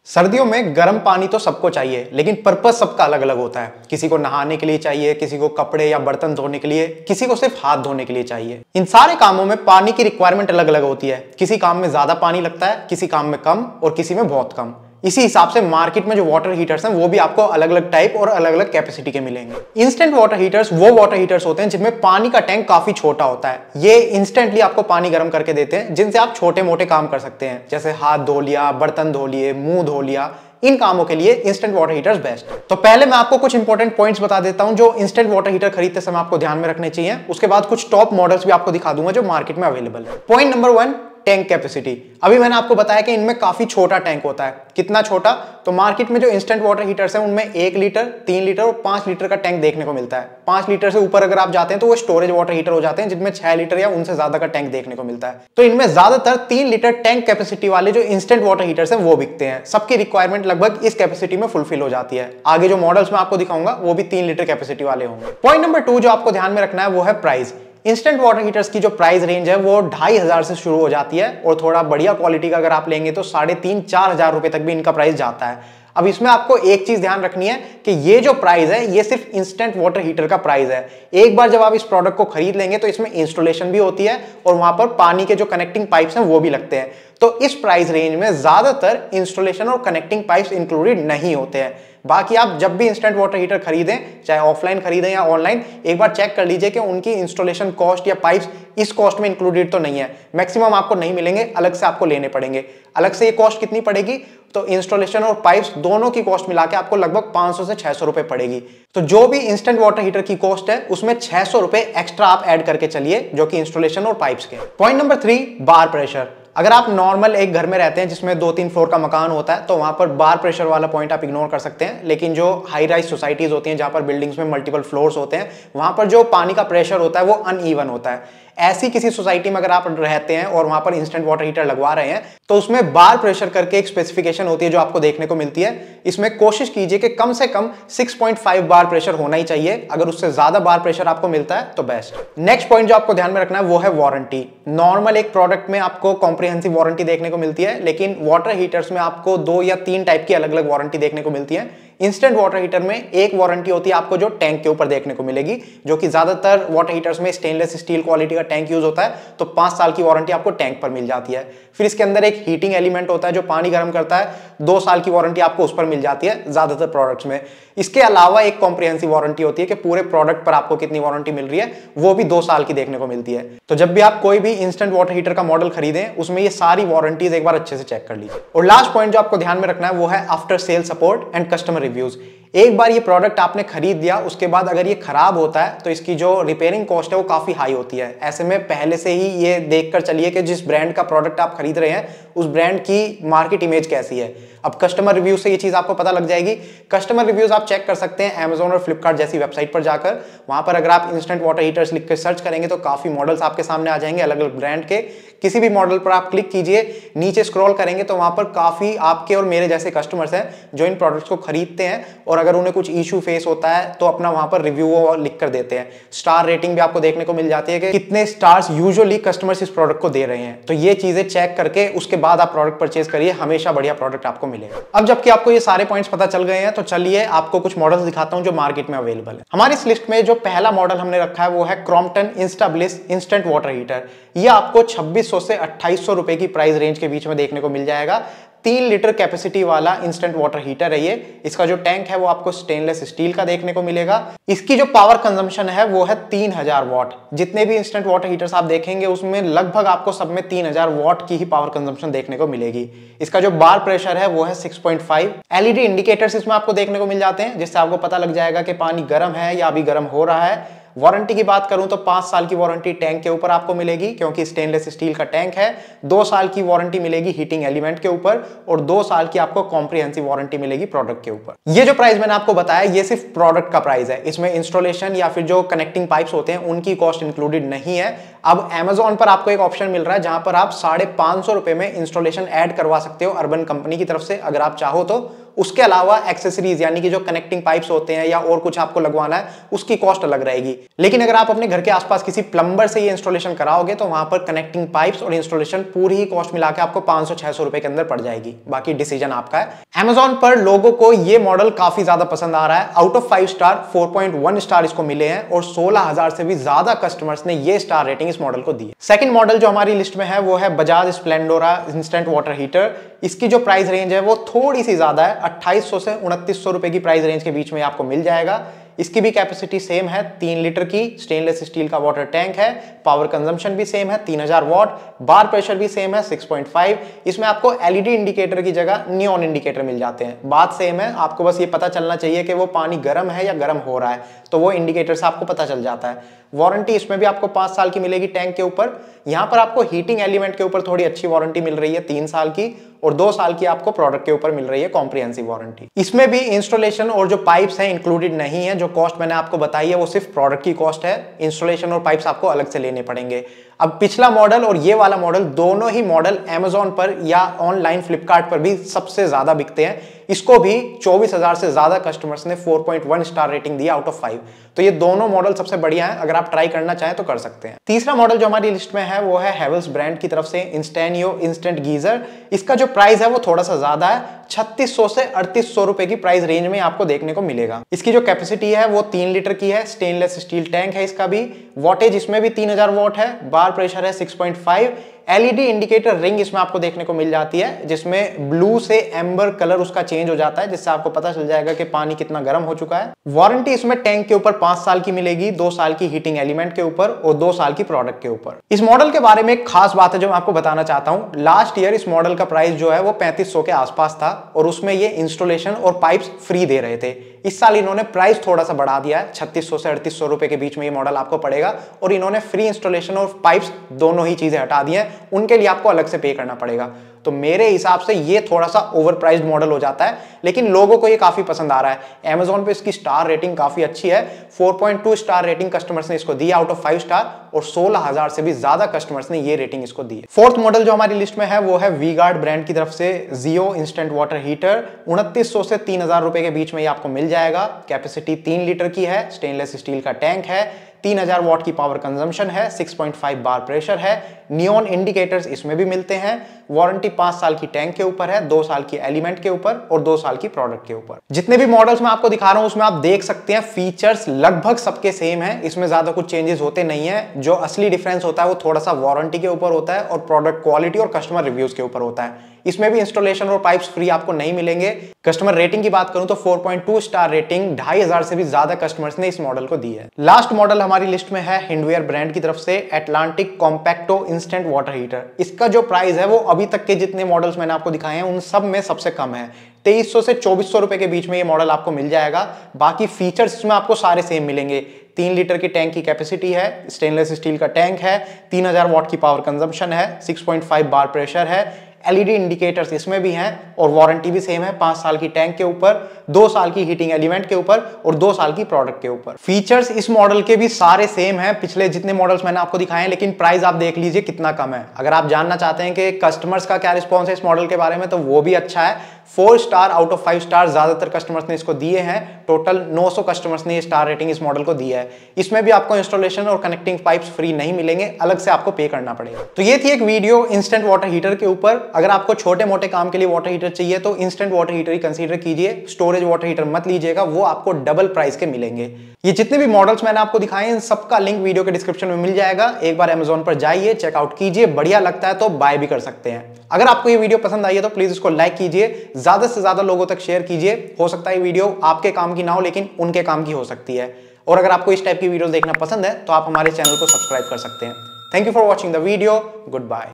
सर्दियों में गर्म पानी तो सबको चाहिए, लेकिन पर्पस सबका अलग अलग होता है। किसी को नहाने के लिए चाहिए, किसी को कपड़े या बर्तन धोने के लिए, किसी को सिर्फ हाथ धोने के लिए चाहिए। इन सारे कामों में पानी की रिक्वायरमेंट अलग अलग होती है। किसी काम में ज्यादा पानी लगता है, किसी काम में कम और किसी में बहुत कम। इसी हिसाब से मार्केट में जो वाटर हीटर्स हैं वो भी आपको अलग अलग टाइप और अलग अलग कैपेसिटी के मिलेंगे। इंस्टेंट वाटर हीटर्स वो वाटर हीटर्स होते हैं जिनमें पानी का टैंक काफी छोटा होता है। ये इंस्टेंटली आपको पानी गर्म करके देते हैं, जिनसे आप छोटे मोटे काम कर सकते हैं, जैसे हाथ धो लिया, बर्तन धो लिए, मुंह धो लिया। इन कामों के लिए इंस्टेंट वाटर हीटर्स बेस्ट है। तो पहले मैं आपको कुछ इंपॉर्टेंट पॉइंट्स बता देता हूं जो इंस्टेंट वाटर हीटर खरीदते समय आपको ध्यान में रखने चाहिए। उसके बाद कुछ टॉप मॉडल्स भी आपको दिखा दूंगा जो मार्केट में अवेलेबल है। Point number 1, tank capacity. अभी मैंने आपको बताया कि इनमें काफी छोटा टैंक होता है। कितना छोटा? तो मार्केट में जो इंस्टेंट वाटर हीटर्स हैं उनमें 1 लीटर, 3 लीटर और 5 लीटर का टैंक देखने को मिलता है। 5 लीटर से ऊपर अगर आप जाते हैं तो वो स्टोरेज वाटर हीटर हो जाते हैं, जिनमें 6 लीटर या उनसे ज्यादा का टैंक देखने को मिलता है। तो इनमें ज्यादातर 3 लीटर टैंक कैपेसिटी वाले जो इंस्टेंट वाटर हीटर्स हैं वो बिकते हैं। सबकी रिक्वायरमेंट लगभग इस कैपेसिटी में फुलफिल हो जाती है। आगे जो मॉडल्स मैं आपको दिखाऊंगा वो भी 3 लीटर कैपेसिटी वाले होंगे। पॉइंट नंबर 2 जो आपको ध्यान में रखना है वो है प्राइस। इंस्टेंट वाटर हीटर्स की जो प्राइस रेंज है वो 2500 से शुरू हो जाती है और थोड़ा बढ़िया क्वालिटी का अगर आप लेंगे तो 3,500-4,000 रुपए तक भी इनका प्राइस जाता है। अब इसमें आपको एक चीज ध्यान रखनी है कि ये जो प्राइस है ये सिर्फ इंस्टेंट वाटर हीटर का प्राइस है। एक बार जब आप इस प्रोडक्ट को खरीद लेंगे तो इसमें इंस्टॉलेशन भी होती है और वहां पर पानी के जो कनेक्टिंग पाइप्स हैं वो भी लगते हैं। तो इस प्राइस रेंज में ज्यादातर इंस्टॉलेशन और कनेक्टिंग पाइप्स इंक्लूडेड नहीं होते हैं। बाकी आप जब भी इंस्टेंट वाटर हीटर खरीदें, चाहे ऑफलाइन खरीदें या ऑनलाइन, एक बार चेक कर लीजिए कि उनकी इंस्टॉलेशन कॉस्ट या पाइप्स इस कॉस्ट में इंक्लूडेड तो नहीं है। मैक्सिमम आपको नहीं मिलेंगे, अलग से आपको लेने पड़ेंगे। अलग से ये कॉस्ट कितनी पड़ेगी? तो इंस्टॉलेशन और पाइप्स दोनों की कॉस्ट मिला के आपको लगभग 500 से 600 रुपए पड़ेगी। तो जो भी इंस्टेंट वाटर हीटर की कॉस्ट है उसमें 600 रुपए एक्स्ट्रा आप ऐड करके चलिए, जो कि इंस्टॉलेशन और पाइप्स के। पॉइंट नंबर 3, बार प्रेशर। अगर आप नॉर्मल एक घर में रहते हैं जिसमें 2-3 फ्लोर का मकान होता है तो वहां पर बार प्रेशर वाला पॉइंट आप इग्नोर कर सकते हैं। लेकिन जो हाई राइज सोसाइटीज होती हैं जहां पर बिल्डिंग्स में मल्टीपल फ्लोर्स होते हैं, वहां पर जो पानी का प्रेशर होता है वो अनइवन होता है। ऐसी किसी सोसाइटी में अगर आप रहते हैं और वहां पर इंस्टेंट वाटर हीटर लगवा रहे हैं तो उसमें बार प्रेशर करके एक स्पेसिफिकेशन होती है जो आपको देखने को मिलती है। इसमें कोशिश कीजिए कि कम से कम 6.5 बार प्रेशर होना ही चाहिए। अगर उससे ज्यादा बार प्रेशर आपको मिलता है तो बेस्ट। नेक्स्ट पॉइंट जो आपको ध्यान में रखना है वो है वारंटी। नॉर्मल एक प्रोडक्ट में आपको कॉम्प्रिहेंसिव वारंटी देखने को मिलती है, लेकिन वाटर हीटर्स में आपको 2 या 3 टाइप की अलग अलग वारंटी देखने को मिलती है। इंस्टेंट वाटर हीटर में एक वारंटी होती है आपको जो टैंक के ऊपर देखने को मिलेगी, जो कि ज्यादातर वाटर हीटर्स में स्टेनलेस स्टील क्वालिटी का टैंक यूज होता है, तो 5 साल की वारंटी आपको टैंक पर मिल जाती है। फिर इसके अंदर एक हीटिंग एलिमेंट होता है जो पानी गर्म करता है, 2 साल की वारंटी आपको उस पर मिल जाती है ज्यादातर प्रोडक्ट्स में। इसके अलावा एक कॉम्प्रिहेंसिव वारंटी होती है कि पूरे प्रोडक्ट पर आपको कितनी वारंटी मिल रही है, वो भी 2 साल की देखने को मिलती है। तो जब भी आप कोई भी इंस्टेंट वाटर हीटर का मॉडल खरीदें उसमें ये सारी वारंटीज एक बार अच्छे से चेक कर लीजिए। और लास्ट पॉइंट जो आपको ध्यान में रखना है वो है after sale support and customer reviews. एक बार ये प्रोडक्ट आपने खरीद दिया, उसके बाद अगर ये खराब होता है तो इसकी जो रिपेयरिंग कॉस्ट है वो काफी हाई होती है। ऐसे में पहले से ही ये देखकर चलिए कि जिस ब्रांड का प्रोडक्ट आप खरीद रहे हैं उस ब्रांड की मार्केट इमेज कैसी है। अब कस्टमर रिव्यू से ये चीज आपको पता लग जाएगी। कस्टमर रिव्यूज आप चेक कर सकते हैं Amazon और फ्लिपकार्ट जैसी वेबसाइट पर जाकर। वहां पर अगर आप इंस्टेंट वाटर हीटर्स लिख कर सर्च करेंगे तो काफी मॉडल्स आपके सामने आ जाएंगे अलग अलग ब्रांड के। किसी भी मॉडल पर आप क्लिक कीजिए, नीचे स्क्रॉल करेंगे तो वहां पर काफी आपके और मेरे जैसे कस्टमर्स हैं जो इन प्रोडक्ट्स को खरीदते हैं, और अगर उन्हें कुछ इशू फेस होता है तो अपना वहां पर रिव्यू लिख कर देते हैं। स्टार रेटिंग भी आपको देखने को मिल जाती है कि कितने स्टार्स यूजुअली कस्टमर्स इस प्रोडक्ट को दे रहे हैं। तो ये चीजें चेक करके उसके बाद आप प्रोडक्ट परचेज करिए, हमेशा बढ़िया प्रोडक्ट आपको मिलेगा। अब जबकि आपको ये सारे पॉइंट्स पता चल गए हैं तो चलिए आपको कुछ मॉडल्स दिखाता हूं जो मार्केट में अवेलेबल है। हमारी इस लिस्ट में जो पहला मॉडल हमने रखा है वो है क्रॉम्पटन इंस्टाब्लिस इंस्टेंट वाटर हीटर। ये आपको 2600 से 2800 रुपए की प्राइस रेंज के बीच में देखने को मिल जाएगा। 3 लीटर कैपेसिटी वाला इंस्टेंट वाटर हीटर है ये। इसका जो टैंक है वो आपको स्टेनलेस स्टील का देखने को मिलेगा। इसकी जो पावर कंजम्पशन है वो है 3000 वॉट। जितने भी इंस्टेंट वाटर हीटर्स आप देखेंगे उसमें लगभग आपको सब में 3000 वॉट की ही पावर कंजम्पशन देखने को मिलेगी। इसका जो बार प्रेशर है वो है 6.5। एलईडी इंडिकेटर्स इसमें आपको देखने को मिल जाते हैं, जिससे आपको पता लग जाएगा कि पानी गर्म है या अभी गर्म हो रहा है। वारंटी की बात करूं तो 5 साल की वारंटी टैंक के ऊपर आपको मिलेगी, क्योंकि स्टेनलेस स्टील का टैंक है। 2 साल की वारंटी मिलेगी हीटिंग एलिमेंट के ऊपर और 2 साल की आपको कॉम्प्रिहेंसिव वारंटी मिलेगी प्रोडक्ट के ऊपर। ये जो प्राइस मैंने आपको बताया ये सिर्फ प्रोडक्ट का प्राइस है। इसमें इंस्टॉलेशन या फिर जो कनेक्टिंग पाइप्स होते हैं उनकी कॉस्ट इंक्लूडेड नहीं है। अब Amazon पर आपको एक ऑप्शन मिल रहा है जहां पर आप 550 रुपए में इंस्टॉलेशन ऐड करवा सकते हो अर्बन कंपनी की तरफ से, अगर आप चाहो तो। उसके अलावा एक्सेसरीज यानी कि जो कनेक्टिंग पाइप्स होते हैं या और कुछ आपको लगवाना है उसकी कॉस्ट अलग रहेगी। लेकिन अगर आप अपने घर के आसपास किसी प्लम्बर से ये इंस्टॉलेशन कराओगे तो वहां पर कनेक्टिंग पाइप्स और इंस्टॉलेशन पूरी ही कॉस्ट मिला के आपको 500-600 रुपए के अंदर पड़ जाएगी। बाकी डिसीजन आपका है। Amazon पर लोगों को ये मॉडल काफी ज्यादा पसंद आ रहा है। आउट ऑफ 5 स्टार 4.1 स्टार इसको मिले हैं और 16,000 से भी ज्यादा कस्टमर्स ने ये स्टार रेटिंग इस मॉडल को दी है। सेकंड मॉडल जो हमारी लिस्ट में है वो है बजाज स्प्लेंडोरा इंस्टेंट वाटर हीटर। इसकी जो प्राइस रेंज है वो थोड़ी सी ज्यादा है, 2800 से 2900 रुपए की प्राइस रेंज के बीच में आपको मिल जाएगा। इसकी भी कैपेसिटी सेम है, 3 लीटर की स्टेनलेस स्टील का वाटर टैंक है। पावर कंजम्पशन भी सेम है 3000 वॉट। बार प्रेशर भी सेम है 6.5। इसमें आपको एलईडी इंडिकेटर की जगह नियॉन इंडिकेटर मिल जाते हैं। बात सेम है, आपको बस ये पता चलना चाहिए कि वो पानी गर्म है या गर्म हो रहा है, तो वो इंडिकेटर से आपको पता चल जाता है। वारंटी इसमें भी आपको 5 साल की मिलेगी टैंक के ऊपर। यहाँ पर आपको हीटिंग एलिमेंट के ऊपर थोड़ी अच्छी वारंटी मिल रही है 3 साल की, और 2 साल की आपको प्रोडक्ट के ऊपर मिल रही है कॉम्प्रिहेंसिव वारंटी। इसमें भी इंस्टॉलेशन और जो पाइप्स हैं इंक्लूडेड नहीं है। जो कॉस्ट मैंने आपको बताई है वो सिर्फ प्रोडक्ट की कॉस्ट है, इंस्टॉलेशन और पाइप्स आपको अलग से लेने पड़ेंगे। अब पिछला मॉडल और ये वाला मॉडल, दोनों ही मॉडल Amazon पर या ऑनलाइन फ्लिपकार्ट पर भी सबसे ज्यादा बिकते हैं। इसको भी 24,000 से ज्यादा कस्टमर्स ने 4.1 star rating the out of 5। तो ये दोनों मॉडल सबसे बढ़िया है, अगर आप ट्राई करना चाहें तो कर सकते हैं। तीसरा मॉडल जो हमारी लिस्ट में है वो है हेवल्स ब्रांड की तरफ से इंस्टेनियो इंस्टेंट गीजर। इसका जो प्राइस है वो थोड़ा सा ज्यादा है, 3600 से 3800 रुपए की प्राइस रेंज में आपको देखने को मिलेगा। इसकी जो कैपेसिटी है वो 3 लीटर की है, स्टेनलेस स्टील टैंक है इसका भी। वॉटेज इसमें भी 3000 वॉट है। बार प्रेशर है 6.5। एलईडी इंडिकेटर रिंग इसमें आपको देखने को मिल जाती है, जिसमें ब्लू से एम्बर कलर उसका चेंज हो जाता है, जिससे आपको पता चल जाएगा कि पानी कितना गर्म हो चुका है। वारंटी इसमें टैंक के ऊपर 5 साल की मिलेगी, 2 साल की हीटिंग एलिमेंट के ऊपर और 2 साल की प्रोडक्ट के ऊपर। इस मॉडल के बारे में एक खास बात है जो मैं आपको बताना चाहता हूं। लास्ट ईयर इस मॉडल का प्राइस जो है वो 3500 के आसपास था और उसमें ये इंस्टॉलेशन और पाइप्स फ्री दे रहे थे। इस साल इन्होंने प्राइस थोड़ा सा बढ़ा दिया है, 3600 से 3800 रुपए के बीच में ये मॉडल आपको पड़ेगा, और इन्होंने फ्री इंस्टॉलेशन और पाइप्स दोनों ही चीजें हटा दी हैं, उनके लिए आपको अलग से पे करना पड़ेगा। तो मेरे हिसाब से ये थोड़ा सा ओवर प्राइस्ड मॉडल हो जाता है, लेकिन लोगों को ये काफी पसंद आ रहा है। Amazon पे इसकी स्टार रेटिंग काफी अच्छी है, 4.2 स्टार रेटिंग कस्टमर्स ने इसको दी आउट ऑफ 5 स्टार, और 16,000 से भी ज्यादा कस्टमर्स ने ये रेटिंग इसको दी है। फोर्थ मॉडल जो हमारी लिस्ट में है वो है वी-गार्ड ब्रांड की तरफ से जियो इंस्टेंट वाटर हीटर। 2900 से 3000 रुपए के बीच में ये आपको मिल जाएगा। कैपेसिटी 3 लीटर की है, स्टेनलेस स्टील का टैंक है, 3000 वॉट की पावर कंजम्पशन है, 6.5 बार प्रेशर है। नियॉन इंडिकेटर्स इसमें भी मिलते हैं। वारंटी 5 साल की टैंक के ऊपर है, 2 साल की एलिमेंट के ऊपर और 2 साल की प्रोडक्ट के ऊपर। जितने भी मॉडल्स मैं आपको दिखा रहा हूं उसमें आप देख सकते हैं फीचर्स लगभग सबके सेम है, इसमें ज्यादा कुछ चेंजेस होते नहीं है। जो असली डिफरेंस होता है वो थोड़ा सा वारंटी के ऊपर होता है और प्रोडक्ट क्वालिटी और कस्टमर रिव्यूज के ऊपर होता है। इसमें भी इंस्टॉलेशन और पाइप्स फ्री आपको नहीं मिलेंगे। कस्टमर रेटिंग की बात करूं तो 4.2 स्टार रेटिंग 2500 से भी ज्यादा कस्टमर्स ने इस मॉडल को दी है। लास्ट मॉडल हमारी लिस्ट में है हिंडवेयर ब्रांड की तरफ से एटलांटिक कॉम्पैक्टो इंस्टेंट वाटर हीटर। इसका जो प्राइस है वो अभी तक के जितने मॉडल्स मैंने आपको दिखाए हैं उन सब में सबसे कम है। 2300 से 2400 रुपए के बीच में ये मॉडल आपको मिल जाएगा। बाकी फीचर्स इसमें आपको सारे सेम मिलेंगे। 3 लीटर की टैंक की कैपेसिटी है, स्टेनलेस स्टील का टैंक है, 3000 वॉट की पावर कंजम्पशन है, 6.5 बार प्रेशर है, एलईडी इंडिकेटर्स इसमें भी हैं और वारंटी भी सेम है, 5 साल की टैंक के ऊपर, 2 साल की हीटिंग एलिमेंट के ऊपर और 2 साल की प्रोडक्ट के ऊपर। फीचर्स इस मॉडल के भी सारे सेम हैं पिछले जितने मॉडल्स मैंने आपको दिखाए हैं, लेकिन प्राइस आप देख लीजिए कितना कम है। अगर आप जानना चाहते हैं कि कस्टमर्स का क्या रिस्पॉन्स है इस मॉडल के बारे में तो वो भी अच्छा है। 4 स्टार आउट ऑफ 5 स्टार ज्यादातर कस्टमर्स ने इसको दिए हैं। टोटल 900 कस्टमर्स ने ये स्टार रेटिंग इस मॉडल को दी है। इसमें भी आपको इंस्टॉलेशन और कनेक्टिंग पाइप्स फ्री नहीं मिलेंगे, अलग से आपको पे करना पड़ेगा। तो ये थी एक वीडियो इंस्टेंट वाटर हीटर के ऊपर। अगर आपको छोटे मोटे काम के लिए वाटर हीटर चाहिए तो इंस्टेंट वाटर हीटर ही कंसीडर कीजिए, स्टोरेज वाटर हीटर मत लीजिएगा, वो आपको डबल प्राइस के मिलेंगे। ये जितने भी मॉडल्स मैंने आपको दिखाए इन सबका लिंक वीडियो के डिस्क्रिप्शन में मिल जाएगा। एक बार Amazon पर जाइए, चेकआउट कीजिए, बढ़िया लगता है तो बाय भी कर सकते हैं। अगर आपको ये वीडियो पसंद आई है तो प्लीज इसको लाइक कीजिए, ज्यादा से ज्यादा लोगों तक शेयर कीजिए। हो सकता है वीडियो आपके काम की ना हो लेकिन उनके काम की हो सकती है। और अगर आपको इस टाइप की वीडियोस देखना पसंद है तो आप हमारे चैनल को सब्सक्राइब कर सकते हैं। Thank you for watching the video. Good bye.